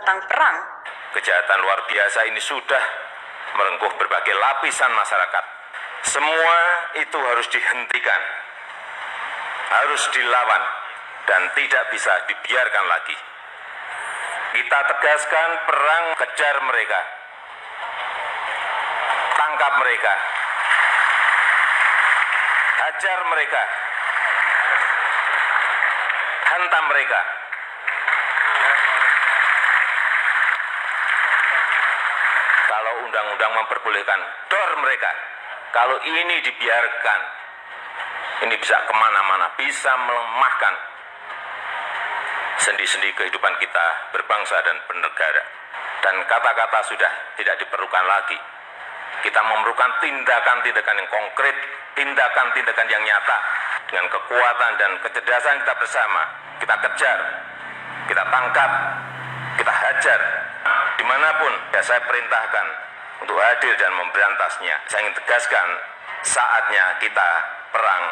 menantang perang. Kejahatan luar biasa ini sudah merengkuh berbagai lapisan masyarakat. Semua itu harus dihentikan, harus dilawan, dan tidak bisa dibiarkan lagi. Kita tegaskan perang, kejar mereka, tangkap mereka, hajar mereka, hantam mereka. Kalau undang-undang memperbolehkan, dor mereka. Kalau ini dibiarkan, ini bisa kemana-mana, bisa melemahkan sendi-sendi kehidupan kita berbangsa dan bernegara. Dan kata-kata sudah tidak diperlukan lagi. Kita memerlukan tindakan-tindakan yang konkret, tindakan-tindakan yang nyata. Dengan kekuatan dan kecerdasan kita bersama, kita kejar, kita tangkap, kita hajar. Dimanapun ya saya perintahkan untuk hadir dan memberantasnya. Saya ingin tegaskan, saatnya kita perang.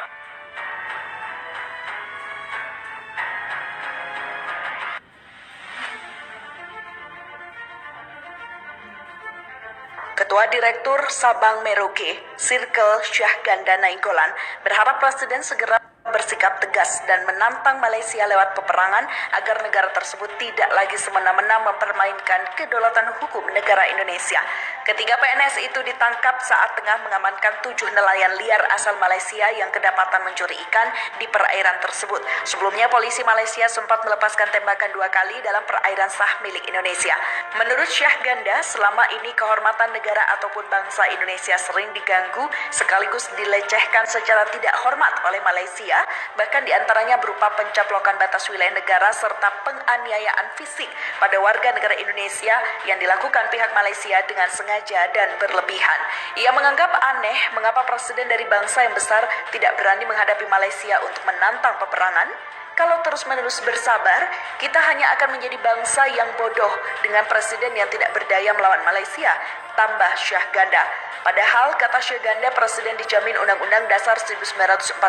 Ketua Direktur Sabang Merauke, Circle Syahganda Nainggolan, berharap Presiden segera bersikap tegas dan menantang Malaysia lewat peperangan agar negara tersebut tidak lagi semena-mena mempermainkan kedaulatan hukum negara Indonesia. Ketiga PNS itu ditangkap saat tengah mengamankan 7 nelayan liar asal Malaysia yang kedapatan mencuri ikan di perairan tersebut. Sebelumnya polisi Malaysia sempat melepaskan tembakan 2 kali dalam perairan sah milik Indonesia. Menurut Syahganda, selama ini kehormatan negara ataupun bangsa Indonesia sering diganggu sekaligus dilecehkan secara tidak hormat oleh Malaysia, bahkan diantaranya berupa pencaplokan batas wilayah negara serta penganiayaan fisik pada warga negara Indonesia yang dilakukan pihak Malaysia dengan sengaja dan berlebihan. Ia menganggap aneh mengapa presiden dari bangsa yang besar tidak berani menghadapi Malaysia untuk menantang peperangan. Kalau terus-menerus bersabar, kita hanya akan menjadi bangsa yang bodoh dengan presiden yang tidak berdaya melawan Malaysia, tambah Syahganda. Padahal, kata Syahganda, presiden dijamin Undang-Undang Dasar 1945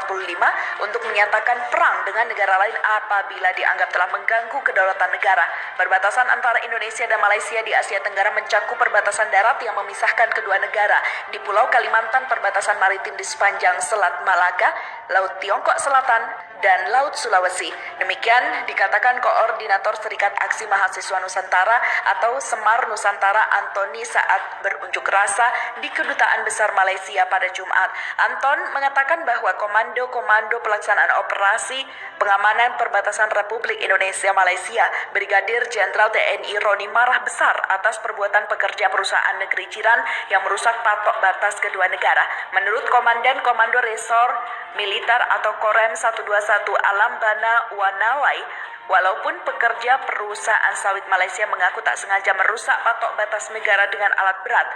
untuk menyatakan perang dengan negara lain apabila dianggap telah mengganggu kedaulatan negara. Perbatasan antara Indonesia dan Malaysia di Asia Tenggara mencakup perbatasan darat yang memisahkan kedua negara di Pulau Kalimantan, perbatasan maritim di sepanjang Selat Malaka, Laut Tiongkok Selatan, dan Laut Sulawesi. Demikian dikatakan Koordinator Serikat Aksi Mahasiswa Nusantara atau Semar Nusantara Antoni saat berunjuk rasa di Kedutaan Besar Malaysia pada Jumat. Anton mengatakan bahwa Komando Pelaksanaan Operasi Pengamanan Perbatasan Republik Indonesia Malaysia, Brigadir Jenderal TNI Roni marah besar atas perbuatan pekerja perusahaan negeri jiran yang merusak patok batas kedua negara. Menurut Komandan Komando Resor Militer atau Korem 121 Alam Bana Wanawai, walaupun pekerja perusahaan sawit Malaysia mengaku tak sengaja merusak patok batas negara dengan alat berat,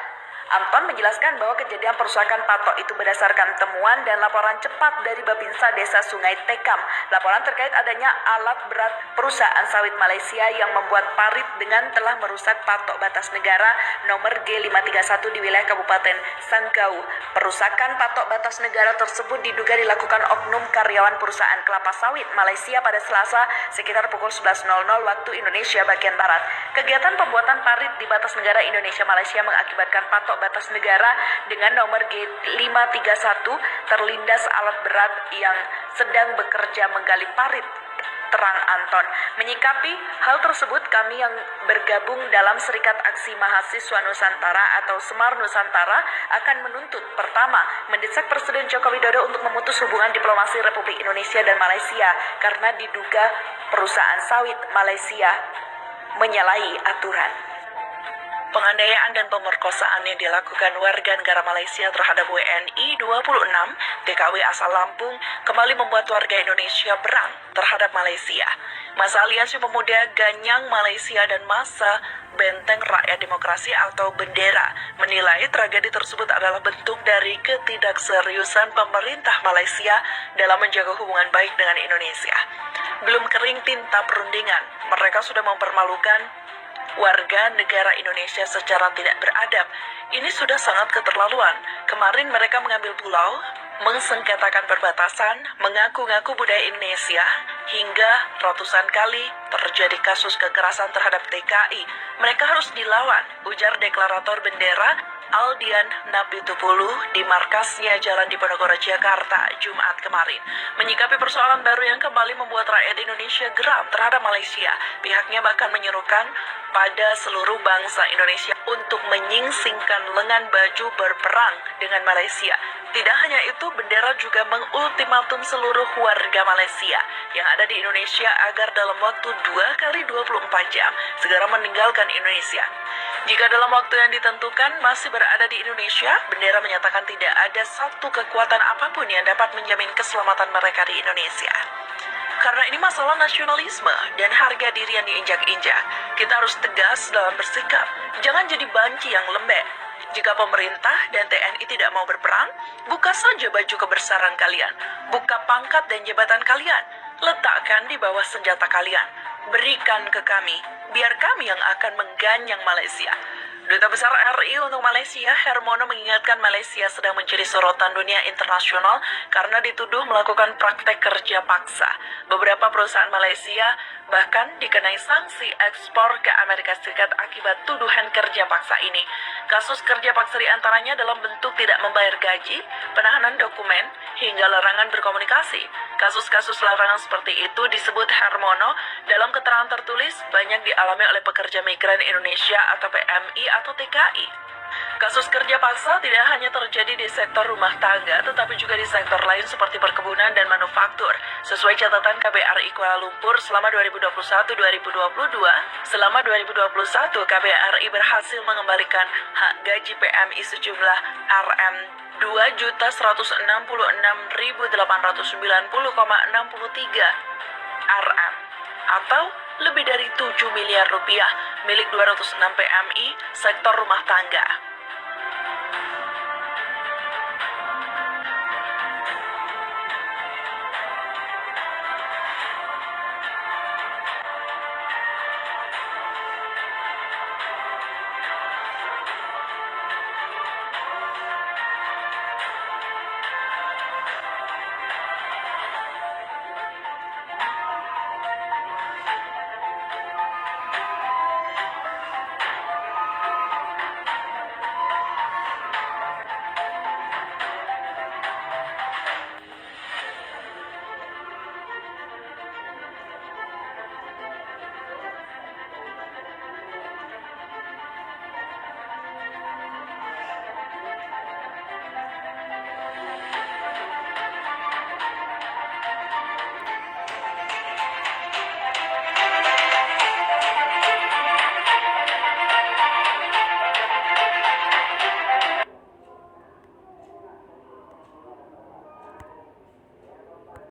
Anton menjelaskan bahwa kejadian perusakan patok itu berdasarkan temuan dan laporan cepat dari Babinsa Desa Sungai Tekam. Laporan terkait adanya alat berat perusahaan sawit Malaysia yang membuat parit dengan telah merusak patok batas negara nomor G531 di wilayah Kabupaten Sanggau. Perusakan patok batas negara tersebut diduga dilakukan oknum karyawan perusahaan kelapa sawit Malaysia pada Selasa sekitar pukul 11.00 waktu Indonesia bagian Barat. Kegiatan pembuatan parit di batas negara Indonesia Malaysia mengakibatkan patok batas negara dengan nomor G531 terlindas alat berat yang sedang bekerja menggali parit, terang Anton. Menyikapi hal tersebut, kami yang bergabung dalam Serikat Aksi Mahasiswa Nusantara atau Semar Nusantara akan menuntut, pertama, mendesak Presiden Joko Widodo untuk memutus hubungan diplomasi Republik Indonesia dan Malaysia karena diduga perusahaan sawit Malaysia menyalahi aturan. Penganiayaan dan pemerkosaan yang dilakukan warga negara Malaysia terhadap WNI 26 TKW asal Lampung kembali membuat warga Indonesia berang terhadap Malaysia. Masa Aliansi Pemuda Ganyang Malaysia dan Masa Benteng Rakyat Demokrasi atau Bendera menilai tragedi tersebut adalah bentuk dari ketidakseriusan pemerintah Malaysia dalam menjaga hubungan baik dengan Indonesia. Belum kering tinta perundingan, mereka sudah mempermalukan warga negara Indonesia secara tidak beradab. Ini sudah sangat keterlaluan. Kemarin mereka mengambil pulau, mengsengketakan perbatasan, mengaku-ngaku budaya Indonesia, hingga ratusan kali terjadi kasus kekerasan terhadap TKI. Mereka harus dilawan, ujar deklarator bendera Aldian Napitupulu di markasnya Jalan Diponegoro, Jakarta, Jumat kemarin. Menyikapi persoalan baru yang kembali membuat rakyat Indonesia geram terhadap Malaysia, pihaknya bahkan menyerukan pada seluruh bangsa Indonesia untuk menyingsingkan lengan baju berperang dengan Malaysia. Tidak hanya itu, bendera juga mengultimatum seluruh warga Malaysia yang ada di Indonesia agar dalam waktu 2 kali 24 jam segera meninggalkan Indonesia. Jika dalam waktu yang ditentukan masih berada di Indonesia, bendera menyatakan tidak ada satu kekuatan apapun yang dapat menjamin keselamatan mereka di Indonesia. Karena ini masalah nasionalisme dan harga diri yang diinjak-injak, kita harus tegas dalam bersikap. Jangan jadi banci yang lembek. Jika pemerintah dan TNI tidak mau berperang, buka saja baju kebesaran kalian, buka pangkat dan jabatan kalian, letakkan di bawah senjata kalian, berikan ke kami, biar kami yang akan mengganyang Malaysia. Duta Besar RI untuk Malaysia, Hermono, mengingatkan Malaysia sedang menjadi sorotan dunia internasional karena dituduh melakukan praktek kerja paksa. Beberapa perusahaan Malaysia bahkan dikenai sanksi ekspor ke Amerika Serikat akibat tuduhan kerja paksa ini. Kasus kerja paksa diantaranya dalam bentuk tidak membayar gaji, penahanan dokumen, hingga larangan berkomunikasi. Kasus-kasus larangan seperti itu, disebut Hermono, dalam keterangan tertulis banyak dialami oleh pekerja migran Indonesia atau PMI atau TKI. Kasus kerja paksa tidak hanya terjadi di sektor rumah tangga, tetapi juga di sektor lain seperti perkebunan dan manufaktur. Sesuai catatan KBRI Kuala Lumpur selama 2021-2022, selama 2021 KBRI berhasil mengembalikan hak gaji PMI sejumlah Rm 2.166.890,63 Rm atau lebih dari 7 miliar rupiah milik 206 PMI sektor rumah tangga.